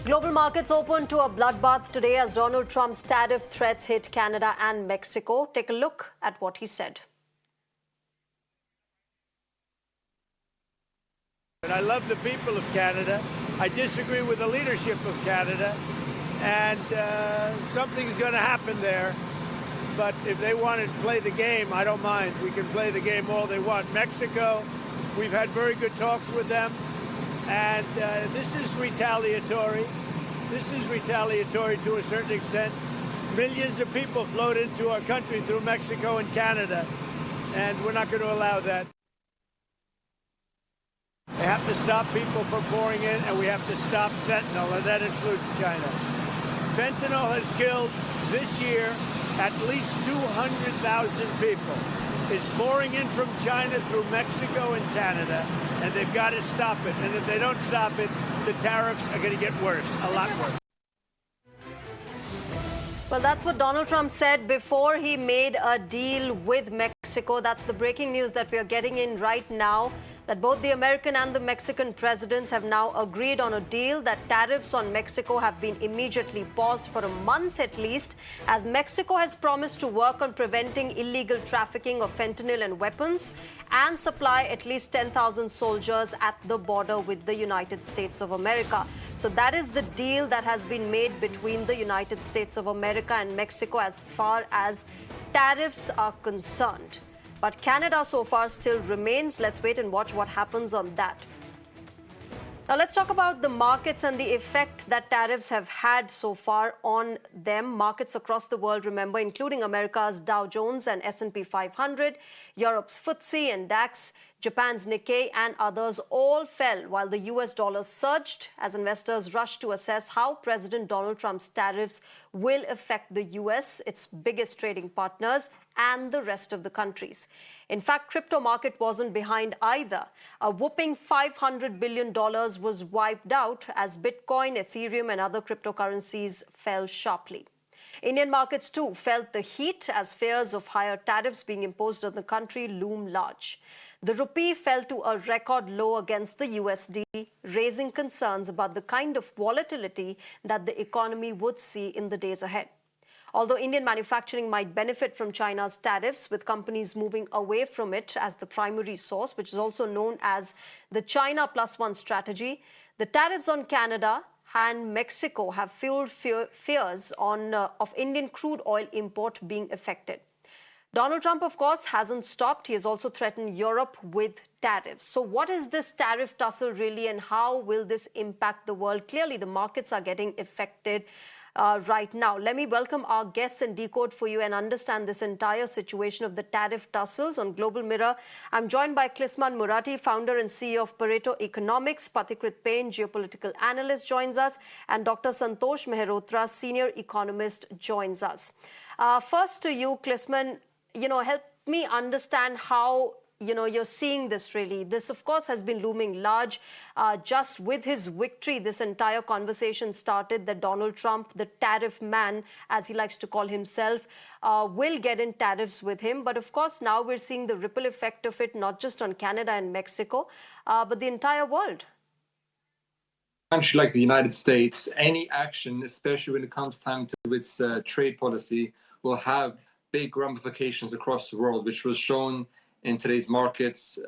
Global markets opened to a bloodbath today as Donald Trump's tariff threats hit Canada and Mexico. Take a look at what he said. I love the people of Canada. I disagree with the leadership of Canada, and something's going to happen there. But if they want to play the game, I don't mind. We can play the game all they want. Mexico, we've had very good talks with them, and this is retaliatory. This is retaliatory to a certain extent. Millions of people flowed into our country through Mexico and Canada, and we're not going to allow that. They have to stop people from pouring in, and we have to stop fentanyl, and that includes China. Fentanyl has killed this year at least 200,000 people. It's pouring in from China through Mexico and Canada, and they've got to stop it. And if they don't stop it, the tariffs are going to get worse, a lot worse. Well, that's what Donald Trump said before he made a deal with Mexico. That's the breaking news that we are getting in right now, that both the American and the Mexican presidents have now agreed on a deal that tariffs on Mexico have been immediately paused for a month at least, as Mexico has promised to work on preventing illegal trafficking of fentanyl and weapons and supply at least 10,000 soldiers at the border with the United States of America. So that is the deal that has been made between the United States of America and Mexico as far as tariffs are concerned. But Canada so far still remains. Let's wait and watch what happens on that. Now let's talk about the markets and the effect that tariffs have had so far on them. Markets across the world, remember, including America's Dow Jones and S&P 500, Europe's FTSE and DAX, Japan's Nikkei and others all fell while the US dollar surged as investors rushed to assess how President Donald Trump's tariffs will affect the US, its biggest trading partners, and the rest of the countries. In fact, crypto market wasn't behind either. A whopping $500 billion was wiped out as Bitcoin, Ethereum and other cryptocurrencies fell sharply. Indian markets too felt the heat as fears of higher tariffs being imposed on the country loom large. The rupee fell to a record low against the USD, raising concerns about the kind of volatility that the economy would see in the days ahead. Although Indian manufacturing might benefit from China's tariffs, with companies moving away from it as the primary source, which is also known as the China Plus One strategy, the tariffs on Canada and Mexico have fueled fears of Indian crude oil import being affected. Donald Trump, of course, hasn't stopped. He has also threatened Europe with tariffs. So what is this tariff tussle really, and how will this impact the world? Clearly, the markets are getting affected right now. Let me welcome our guests and decode for you and understand this entire situation of the tariff tussles. On Global Mirror, I'm joined by Klisman Murati, founder and CEO of Pareto Economics. Pathikrit Payne, geopolitical analyst, joins us. And Dr. Santosh Mehrotra, senior economist, joins us. First to you, Klisman, help me understand how you're seeing this really. This, of course, has been looming large. Just with his victory, this entire conversation started that Donald Trump, the tariff man, as he likes to call himself, will get in tariffs with him. But of course, now we're seeing the ripple effect of it, not just on Canada and Mexico, but the entire world. Country like the United States, any action, especially when it comes time to its trade policy, will have big ramifications across the world, which was shown in today's markets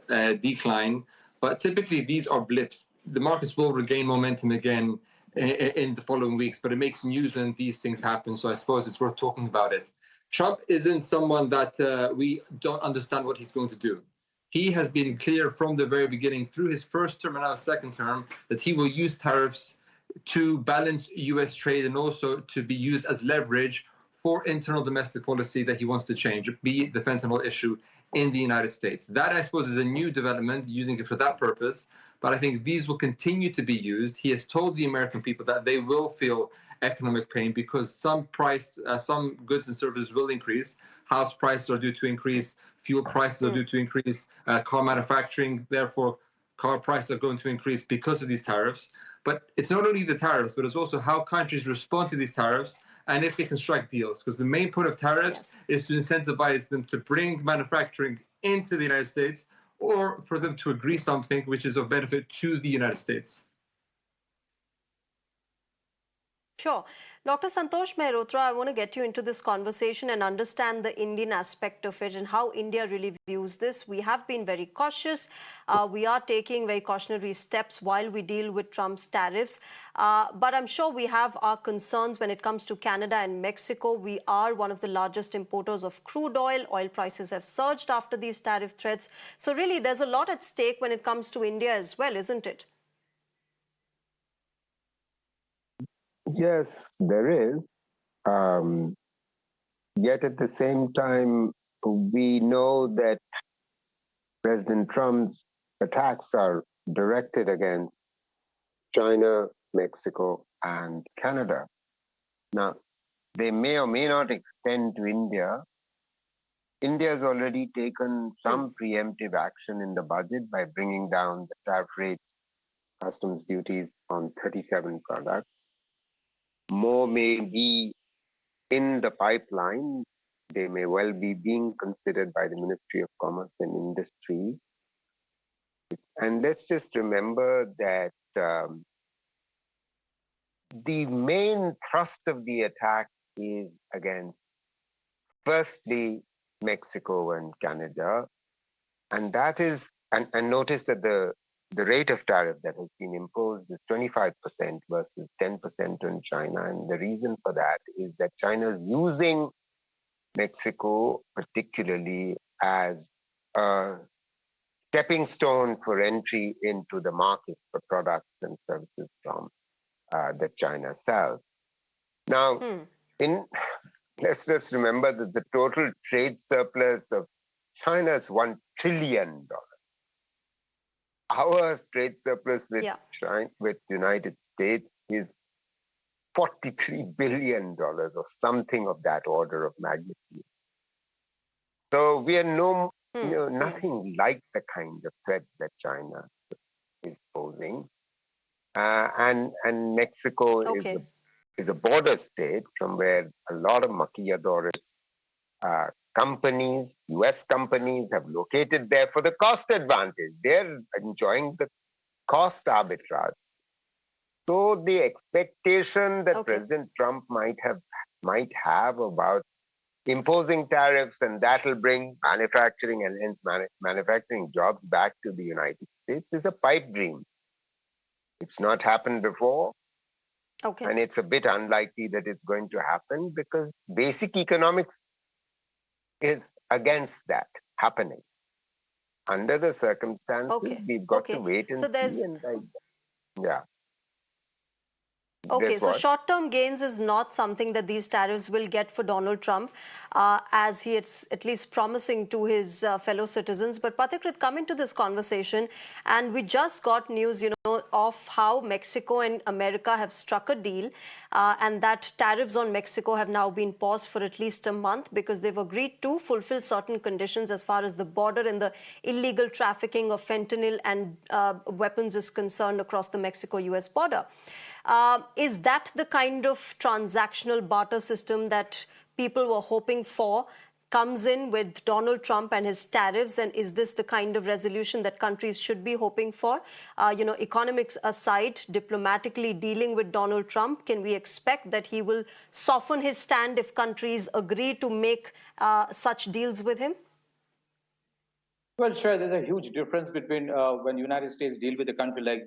decline. But typically these are blips. The markets will regain momentum again in the following weeks, but it makes news when these things happen. So I suppose it's worth talking about it. Trump isn't someone that we don't understand what he's going to do. He has been clear from the very beginning through his first term and now second term that he will use tariffs to balance US trade and also to be used as leverage for internal domestic policy that he wants to change, be it the fentanyl issue in the United States. That, I suppose, is a new development, using it for that purpose. But I think these will continue to be used. He has told the American people that they will feel economic pain because some goods and services will increase. House prices are due to increase. Fuel prices are due to increase. Car manufacturing, therefore, car prices are going to increase because of these tariffs. But it's not only the tariffs, but it's also how countries respond to these tariffs and if they can strike deals. Because the main point of tariffs is to incentivize them to bring manufacturing into the United States or for them to agree something which is of benefit to the United States. Sure. Dr. Santosh Mehrotra, I want to get you into this conversation and understand the Indian aspect of it and how India really views this. We have been very cautious. We are taking very cautionary steps while we deal with Trump's tariffs. But I'm sure we have our concerns when it comes to Canada and Mexico. We are one of the largest importers of crude oil. Oil prices have surged after these tariff threats. So really, there's a lot at stake when it comes to India as well, isn't it? Yes, there is. Um, Yet at the same time, we know that President Trump's attacks are directed against China, Mexico, and Canada. Now, they may or may not extend to India. India has already taken some preemptive action in the budget by bringing down the tariff rates, customs duties on 37 products. More may be in the pipeline. They may well be being considered by the Ministry of Commerce and Industry. And let's just remember that the main thrust of the attack is against, firstly, Mexico and Canada. And that is, and notice that the rate of tariff that has been imposed is 25% versus 10% on China. And the reason for that is that China is using Mexico particularly as a stepping stone for entry into the market for products and services from that China sells. Now, let's just remember that the total trade surplus of China is $1 trillion. Our trade surplus with China, with the United States is $43 billion or something of that order of magnitude. So we are nothing like the kind of threat that China is posing. And Mexico is a border state from where a lot of maquiladores companies, US companies have located there for the cost advantage. They're enjoying the cost arbitrage. So the expectation that President Trump might have about imposing tariffs and that'll bring manufacturing and hence manufacturing jobs back to the United States is a pipe dream. It's not happened before. And it's a bit unlikely that it's going to happen because basic economics is against that happening. Under the circumstances, we've got to wait and see. Okay, so short-term gains is not something that these tariffs will get for Donald Trump, as he is at least promising to his fellow citizens. But Pathikrit, come into this conversation, and we just got news, of how Mexico and America have struck a deal, and that tariffs on Mexico have now been paused for at least a month because they've agreed to fulfill certain conditions as far as the border and the illegal trafficking of fentanyl and weapons is concerned across the Mexico-US border. Is that the kind of transactional barter system that people were hoping for comes in with Donald Trump and his tariffs? And is this the kind of resolution that countries should be hoping for? Economics aside, diplomatically dealing with Donald Trump, can we expect that he will soften his stand if countries agree to make such deals with him? Well, sure. There's a huge difference between when the United States deal with a country like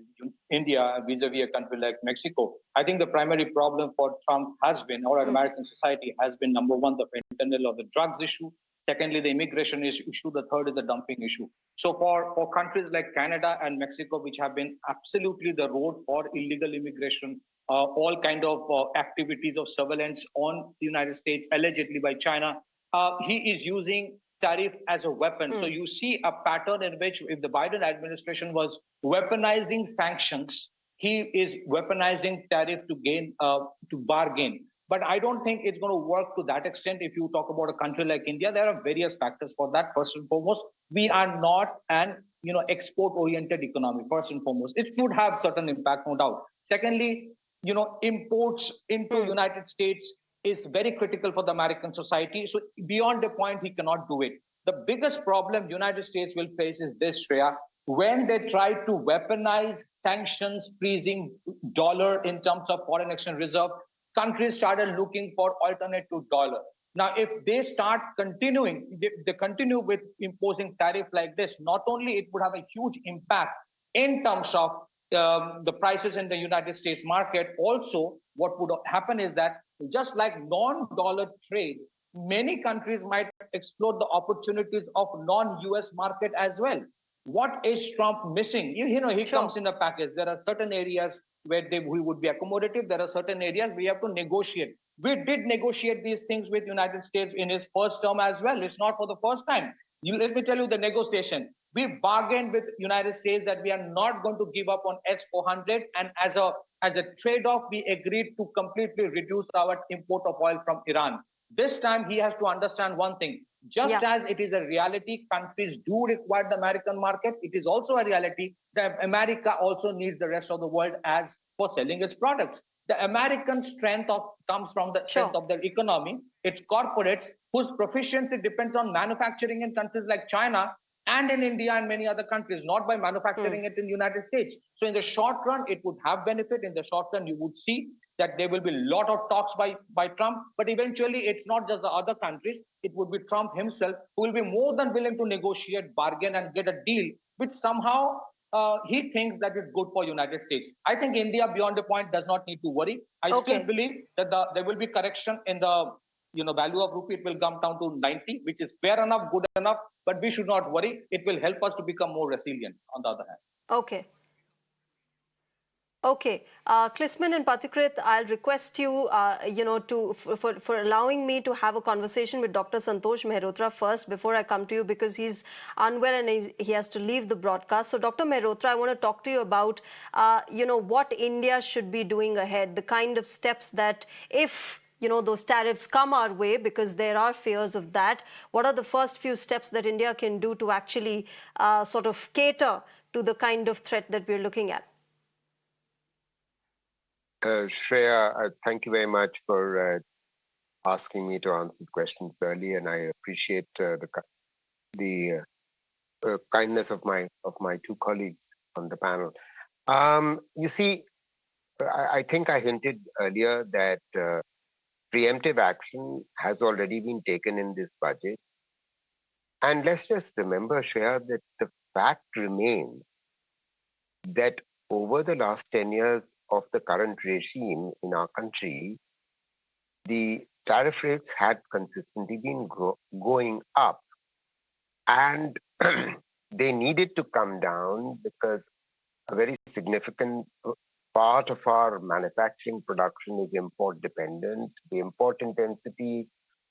India vis-a-vis a country like Mexico. I think the primary problem for Trump has been, or American society has been, number one, the fentanyl or the drugs issue. Secondly, the immigration issue. The third is the dumping issue. So for countries like Canada and Mexico, which have been absolutely the road for illegal immigration, all kind of activities of surveillance on the United States, allegedly by China, he is using tariff as a weapon. So you see a pattern in which if the Biden administration was weaponizing sanctions, he is weaponizing tariff to bargain. But I don't think it's going to work to that extent. If you talk about a country like India, there are various factors for that. First and foremost, we are not an export-oriented economy. First and foremost, it would have certain impact, no doubt. Secondly, imports into United States is very critical for the American society. So beyond a point, he cannot do it. The biggest problem United States will face is this, Shreya. When they try to weaponize sanctions, freezing dollar in terms of foreign exchange reserve, countries started looking for alternate to dollar. Now, if they start continuing, they continue with imposing tariff like this, not only it would have a huge impact in terms of the prices in the United States market, also what would happen is that just like non-dollar trade, many countries might explore the opportunities of non-US market as well. What is Trump missing? He Sure. comes in a package. There are certain areas where we would be accommodative. There are certain areas we have to negotiate. We did negotiate these things with United States in his first term as well. It's not for the first time. Let me tell you the negotiation. We bargained with United States that we are not going to give up on S-400, and as a trade-off, we agreed to completely reduce our import of oil from Iran. This time, he has to understand one thing. Just as it is a reality, countries do require the American market, it is also a reality that America also needs the rest of the world as for selling its products. The American strength comes from the strength of their economy, its corporates, whose proficiency depends on manufacturing in countries like China and in India and many other countries, not by manufacturing it in the United States. So in the short run, it would have benefit. In the short run, you would see that there will be a lot of talks by Trump, but eventually it's not just the other countries, it would be Trump himself who will be more than willing to negotiate, bargain, and get a deal which somehow he thinks that is good for United States. I think India, beyond the point, does not need to worry. I still believe that there will be correction in the value of rupee. It will come down to 90, which is fair enough, good enough, but we should not worry. It will help us to become more resilient on the other hand. Okay. Okay, Klisman and Patikrit, I'll request you, for allowing me to have a conversation with Dr. Santosh Mehrotra first before I come to you, because he's unwell and he has to leave the broadcast. So, Dr. Mehrotra, I want to talk to you about, what India should be doing ahead, the kind of steps that if those tariffs come our way, because there are fears of that, what are the first few steps that India can do to actually sort of cater to the kind of threat that we're looking at? Shreya, thank you very much for asking me to answer the questions early, and I appreciate the kindness of my two colleagues on the panel. You see, I think I hinted earlier that preemptive action has already been taken in this budget, and let's just remember, Shreya, that the fact remains that over the last 10 years of the current regime in our country, the tariff rates had consistently been going up, and they needed to come down because a very significant part of our manufacturing production is import dependent. The import intensity,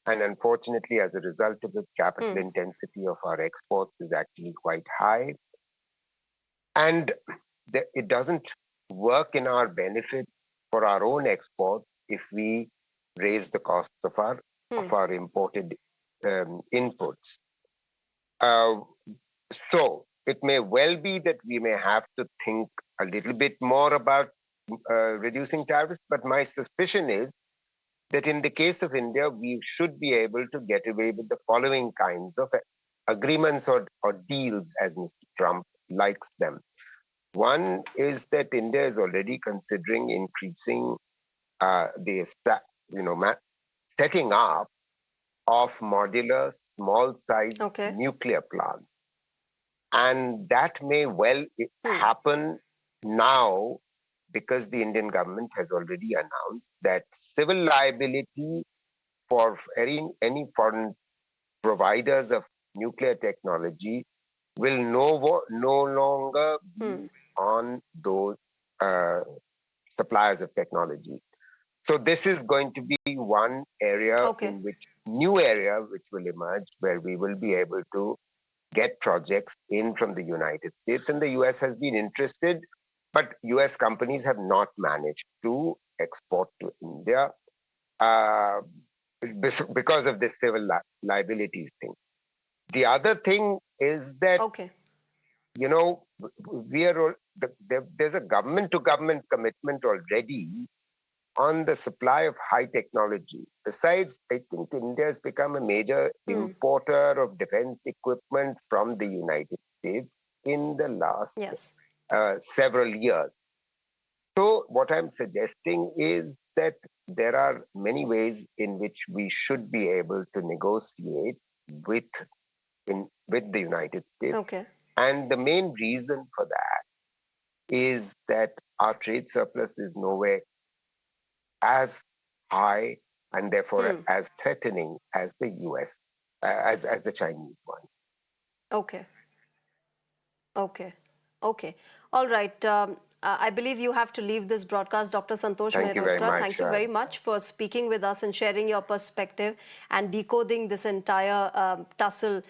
and unfortunately, as a result of the capital intensity of our exports, is actually quite high. And it doesn't work in our benefit for our own exports if we raise the costs of our imported inputs. So it may well be that we may have to think a little bit more about reducing tariffs, but my suspicion is that in the case of India, we should be able to get away with the following kinds of agreements or deals, as Mr. Trump likes them. One is that India is already considering increasing setting up of modular, small-sized nuclear plants. And that may well happen now, because the Indian government has already announced that civil liability for any foreign providers of nuclear technology will no longer be on those suppliers of technology. So this is going to be one area new area which will emerge, where we will be able to get projects in from the United States, and the US has been interested, but US companies have not managed to export to India because of this civil liabilities thing. The other thing is that there's a government-to-government commitment already on the supply of high technology. Besides, I think India has become a major importer of defense equipment from the United States in the last several years. So what I'm suggesting is that there are many ways in which we should be able to negotiate with with the United States. Okay. And the main reason for that is that our trade surplus is nowhere as high and therefore as threatening as the US, as the Chinese one. Okay. Okay. Okay. All right. I believe you have to leave this broadcast, Dr. Santosh Thank you very Mehrotra. much. Thank you very much for speaking with us and sharing your perspective and decoding this entire tussle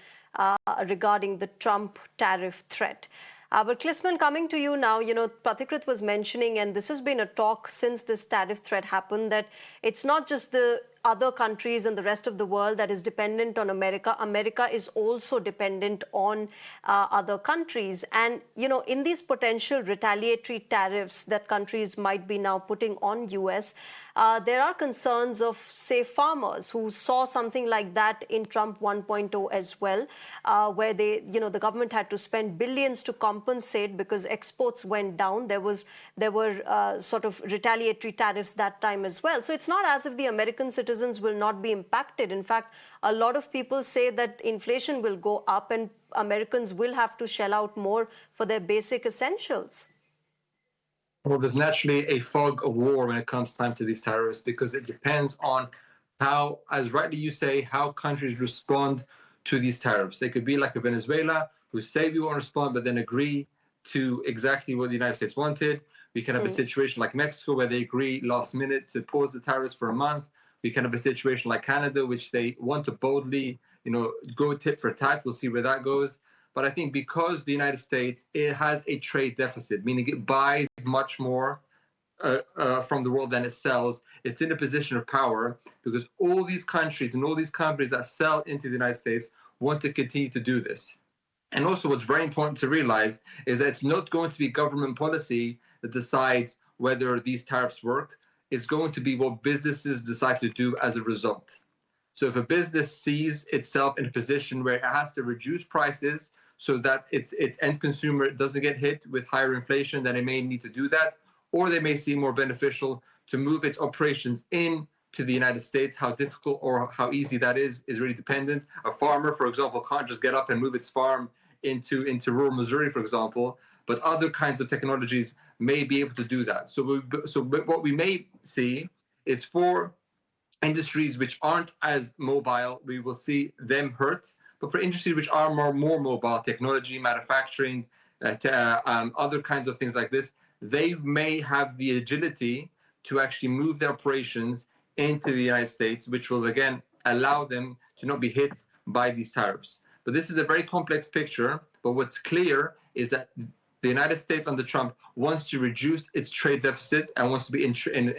regarding the Trump tariff threat. But Klisman, coming to you now, Pratikrit was mentioning, and this has been a talk since this tariff threat happened, that it's not just the other countries and the rest of the world that is dependent on America. America is also dependent on other countries. And, in these potential retaliatory tariffs that countries might be now putting on US, there are concerns of, say, farmers who saw something like that in Trump 1.0 as well, where the government had to spend billions to compensate because exports went down. There were sort of retaliatory tariffs that time as well. So it's not as if the American citizens will not be impacted. In fact, a lot of people say that inflation will go up and Americans will have to shell out more for their basic essentials. Well, there's naturally a fog of war when it comes time to these tariffs because it depends on how, as rightly you say, how countries respond to these tariffs. They could be like a Venezuela who say we won't respond, but then agree to exactly what the United States wanted. We can have a situation like Mexico where they agree last minute to pause the tariffs for a month. We can have a situation like Canada, which they want to boldly, go tit for tat. We'll see where that goes. But I think because the United States, it has a trade deficit, meaning it buys much more from the world than it sells, it's in a position of power because all these countries and all these companies that sell into the United States want to continue to do this. And also what's very important to realize is that it's not going to be government policy that decides whether these tariffs work. It's going to be what businesses decide to do as a result. So if a business sees itself in a position where it has to reduce prices so that its end consumer doesn't get hit with higher inflation, then it may need to do that. Or they may see more beneficial to move its operations into the United States. How difficult or how easy that is really dependent. A farmer, for example, can't just get up and move its farm into rural Missouri, for example, but other kinds of technologies may be able to do that. So what we may see is for industries which aren't as mobile, we will see them hurt. But for industries which are more mobile, technology, manufacturing, other kinds of things like this, they may have the agility to actually move their operations into the United States, which will again allow them to not be hit by these tariffs. But this is a very complex picture. But what's clear is that the United States under Trump wants to reduce its trade deficit and wants to be in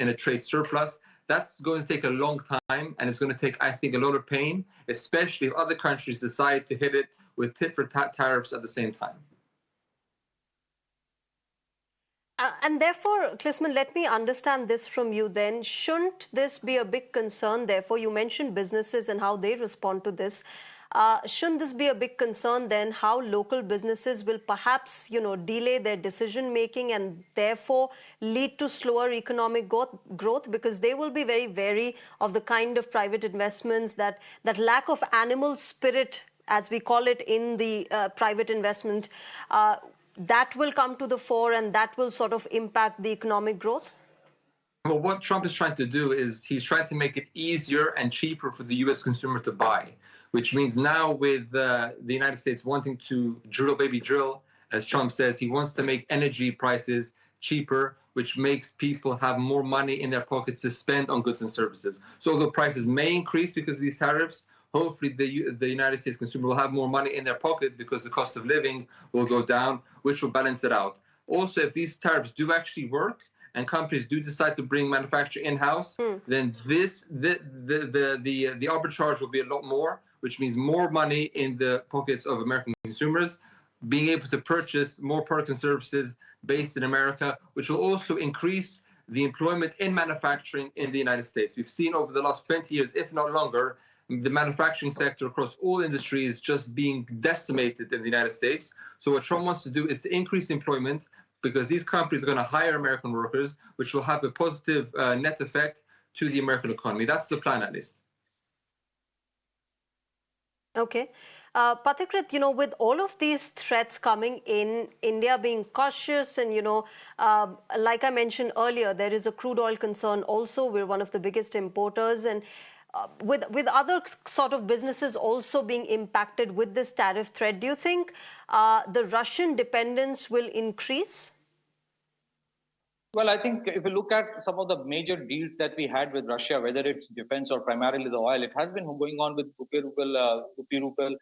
a trade surplus. That's going to take a long time, and it's going to take, I think, a lot of pain, especially if other countries decide to hit it with tit-for-tat tariffs at the same time. And therefore, Klisman, let me understand this from you then. Shouldn't this be a big concern? Therefore, you mentioned businesses and how they respond to this. Shouldn't this be a big concern then, how local businesses will perhaps, delay their decision making and therefore lead to slower economic growth because they will be very wary of the kind of private investments that lack of animal spirit, as we call it in the private investment, that will come to the fore and that will sort of impact the economic growth? Well, what Trump is trying to do is he's trying to make it easier and cheaper for the U.S. consumer to buy, which means now with the United States wanting to drill, baby drill, as Trump says, he wants to make energy prices cheaper, which makes people have more money in their pockets to spend on goods and services. So although prices may increase because of these tariffs, hopefully the United States consumer will have more money in their pocket because the cost of living will go down, which will balance it out. Also, if these tariffs do actually work and companies do decide to bring manufacturing in-house, then the arbitrage will be a lot more, which means more money in the pockets of American consumers, being able to purchase more products and services based in America, which will also increase the employment in manufacturing in the United States. We've seen over the last 20 years, if not longer, the manufacturing sector across all industries just being decimated in the United States. So what Trump wants to do is to increase employment, because these companies are going to hire American workers, which will have a positive net effect to the American economy. That's the plan, at least. Okay. Pathikrit, with all of these threats coming in, India being cautious and, like I mentioned earlier, there is a crude oil concern also. We're one of the biggest importers. And with other sort of businesses also being impacted with this tariff threat, do you think the Russian dependence will increase? Well, I think if you look at some of the major deals that we had with Russia, whether it's defense or primarily the oil, it has been going on with rupee-ruble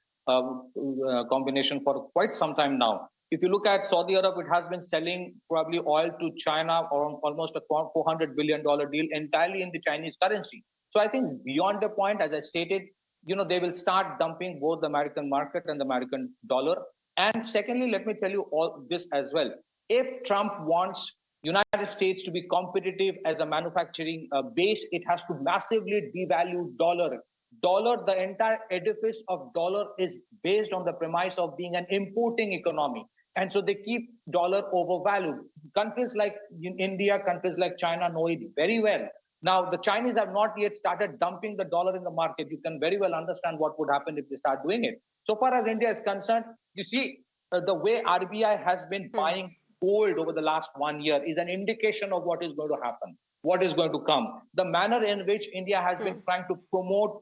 combination for quite some time now. If you look at Saudi Arab, it has been selling probably oil to China on almost a $400 billion deal entirely in the Chinese currency. So I think beyond the point, as I stated, they will start dumping both the American market and the American dollar. And secondly, let me tell you all this as well. If Trump wants United States to be competitive as a manufacturing base, it has to massively devalue dollar. The entire edifice of dollar is based on the premise of being an importing economy. And so they keep dollar overvalued. Countries like India, countries like China know it very well. Now, the Chinese have not yet started dumping the dollar in the market. You can very well understand what would happen if they start doing it. So far as India is concerned, you see, the way RBI has been buying gold over the last 1 year is an indication of what is going to happen, what is going to come. The manner in which India has been trying to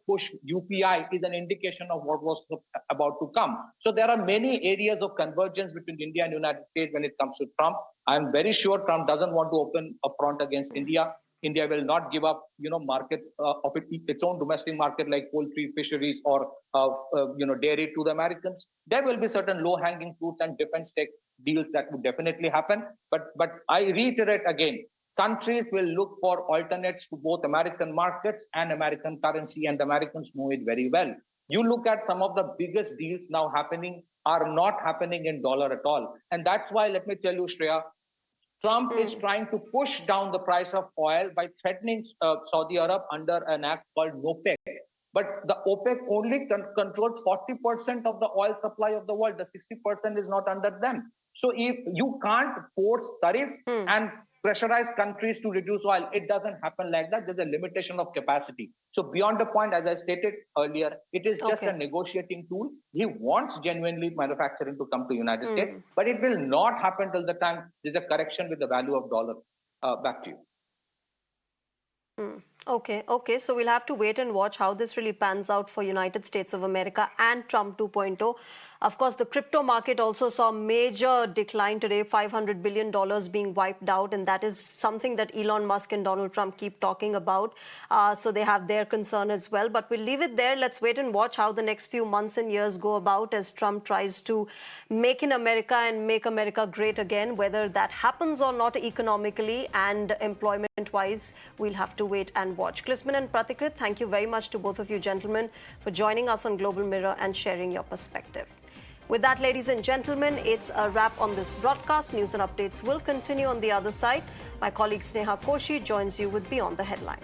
push UPI is an indication of what was about to come. So there are many areas of convergence between India and United States when it comes to Trump. I'm very sure Trump doesn't want to open a front against India. India will not give up, markets of its own domestic market like poultry, fisheries, or dairy to the Americans. There will be certain low-hanging fruits and defense tech deals that would definitely happen. But I reiterate again, countries will look for alternates to both American markets and American currency, and the Americans know it very well. You look at some of the biggest deals now happening are not happening in dollar at all, and that's why, let me tell you, Shreya, Trump is trying to push down the price of oil by threatening Saudi Arab under an act called OPEC. But the OPEC only controls 40% of the oil supply of the world. The 60% is not under them. So if you can't force tariff and pressurize countries to reduce oil, it doesn't happen like that. There's a limitation of capacity. So beyond the point, as I stated earlier, it is just a negotiating tool. He wants genuinely manufacturing to come to United States, but it will not happen till the time there's a correction with the value of dollar. Back to you. Okay. So we'll have to wait and watch how this really pans out for United States of America and Trump 2.0. Of course, the crypto market also saw major decline today, $500 billion being wiped out. And that is something that Elon Musk and Donald Trump keep talking about. So they have their concern as well. But we'll leave it there. Let's wait and watch how the next few months and years go about as Trump tries to make in America and make America great again. Whether that happens or not economically and employment-wise, we'll have to wait and watch. Klisman and Pathikrit, thank you very much to both of you gentlemen for joining us on Global Mirror and sharing your perspective. With that, ladies and gentlemen, it's a wrap on this broadcast. News and updates will continue on the other side. My colleague Sneha Koshi joins you with Beyond the Headline.